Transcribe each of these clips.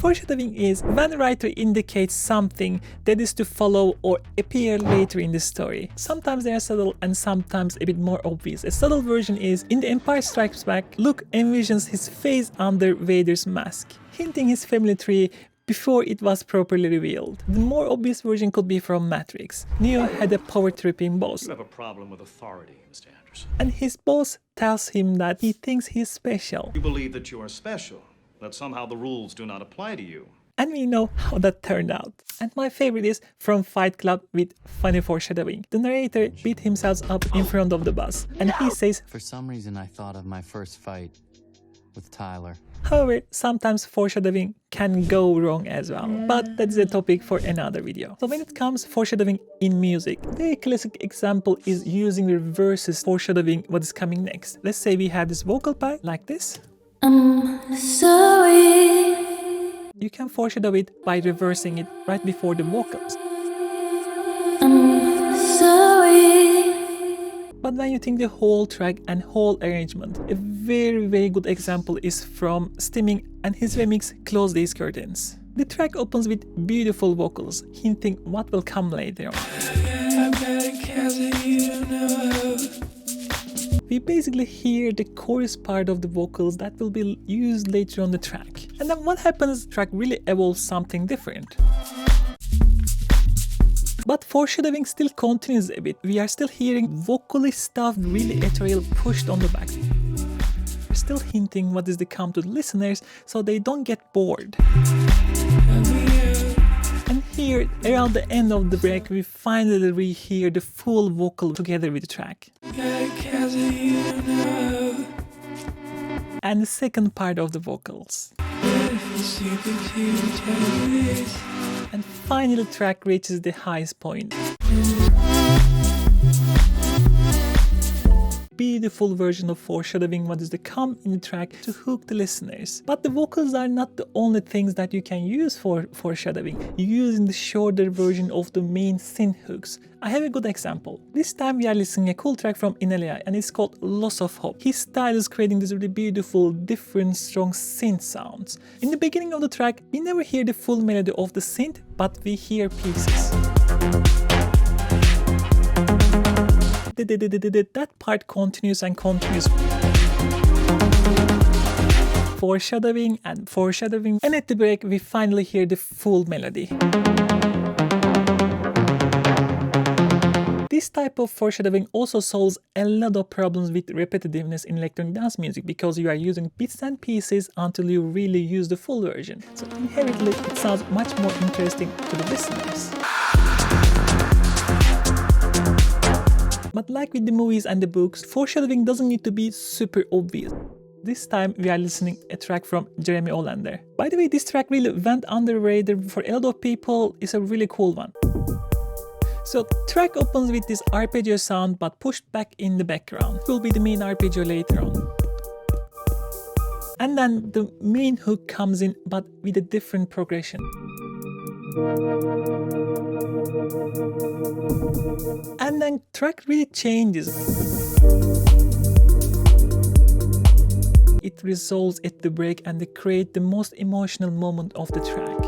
Foreshadowing is when a writer indicates something that is to follow or appear later in the story. Sometimes they are subtle and sometimes a bit more obvious. A subtle version is, in The Empire Strikes Back, Luke envisions his face under Vader's mask, hinting his family tree before it was properly revealed. The more obvious version could be from Matrix. Neo had a power-tripping boss. You have a problem with authority, Mr. Anderson. And his boss tells him that he thinks he's special. You believe that you are special, that somehow the rules do not apply to you. And we know how that turned out. And my favorite is from Fight Club with funny foreshadowing. The narrator beat himself up in front of the bus, and he says, "For some reason I thought of my first fight with Tyler." However, sometimes foreshadowing can go wrong as well, but that's a topic for another video. So when it comes foreshadowing in music, a very classic example is using reverses foreshadowing what is coming next. Let's say we have this vocal part like this. I'm sorry. You can foreshadow it by reversing it right before the vocals. I'm sorry. But when you think the whole track and whole arrangement, a very good example is from Stimming and his remix Close These Curtains. The track opens with beautiful vocals, hinting what will come later on. We basically hear the chorus part of the vocals that will be used later on the track. And then what happens, the track really evolves something different. But foreshadowing still continues a bit. We are still hearing vocally stuffed, really ethereal pushed on the back. We're still hinting what is to come to the listeners so they don't get bored. And here, around the end of the break, we finally rehear the full vocal together with the track. And the second part of the vocals. And finally the track reaches the highest point. Beautiful version of foreshadowing what is to come in the track to hook the listeners. But the vocals are not the only things that you can use for foreshadowing. Using the shorter version of the main synth hooks. I have a good example. This time we are listening a cool track from Inelia and it's called Loss of Hope. His style is creating these really beautiful, different, strong synth sounds. In the beginning of the track, we never hear the full melody of the synth, but we hear pieces. That part continues and continues. Foreshadowing and foreshadowing, and at the break we finally hear the full melody. This type of foreshadowing also solves a lot of problems with repetitiveness in electronic dance music because you are using bits and pieces until you really use the full version. So inherently it sounds much more interesting to the listeners. But like with the movies and the books, foreshadowing doesn't need to be super obvious. This time we are listening a track from Jeremy Olander. By the way, this track really went under the radar for a lot of people. It's a really cool one. So track opens with this arpeggio sound but pushed back in the background. It will be the main arpeggio later on. And then the main hook comes in but with a different progression. And then track really changes. It resolves at the break and they create the most emotional moment of the track.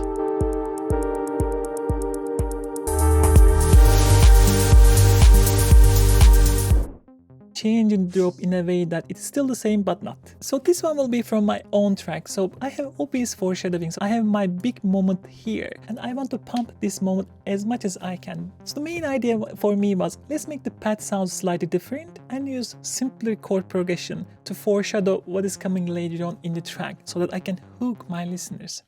Changing the drop in a way that it's still the same but not. So this one will be from my own track. So I have obvious foreshadowing. So I have my big moment here and I want to pump this moment as much as I can. So the main idea for me was let's make the pad sound slightly different and use simpler chord progression to foreshadow what is coming later on in the track so that I can hook my listeners.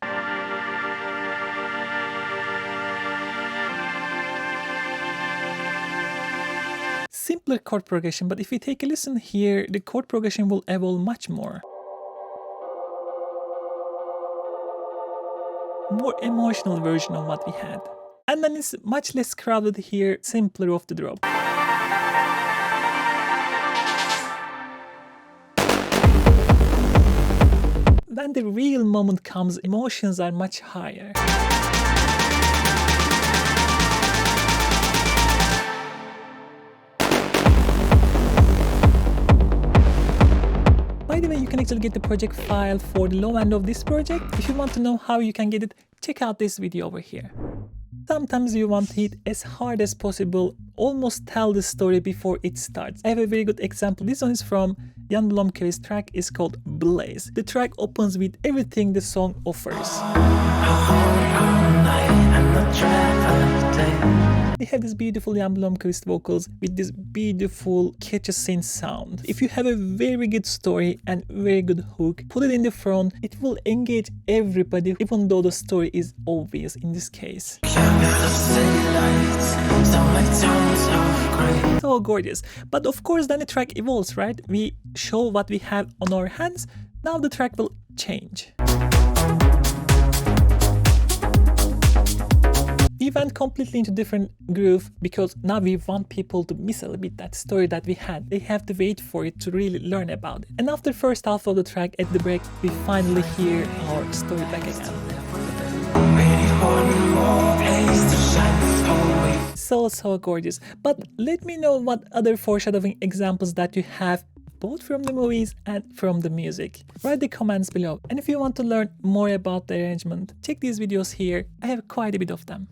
Simpler chord progression, but if we take a listen here, the chord progression will evolve much more. More emotional version of what we had. And then it's much less crowded here, simpler of the drop. When the real moment comes, emotions are much higher. By the way, you can actually get the project file for the low end of this project. If you want to know how you can get it, check out this video over here. Sometimes you want to hit as hard as possible, almost tell the story before it starts. I have a very good example. This one is from Jan Blomqvist. Track is called Blaze. The track opens with everything the song offers. They have this beautiful Jan Blomqvist vocals with this beautiful catchy synth sound. If you have a very good story and very good hook, put it in the front, it will engage everybody even though the story is obvious in this case. So gorgeous. But of course then the track evolves, right? We show what we have on our hands. Now the track will change. We went completely into different groove because now we want people to miss a little bit that story that we had. They have to wait for it to really learn about it. And after the first half of the track at the break, we finally hear our story back again. So gorgeous. But let me know what other foreshadowing examples that you have, both from the movies and from the music. Write the comments below. And if you want to learn more about the arrangement, check these videos here. I have quite a bit of them.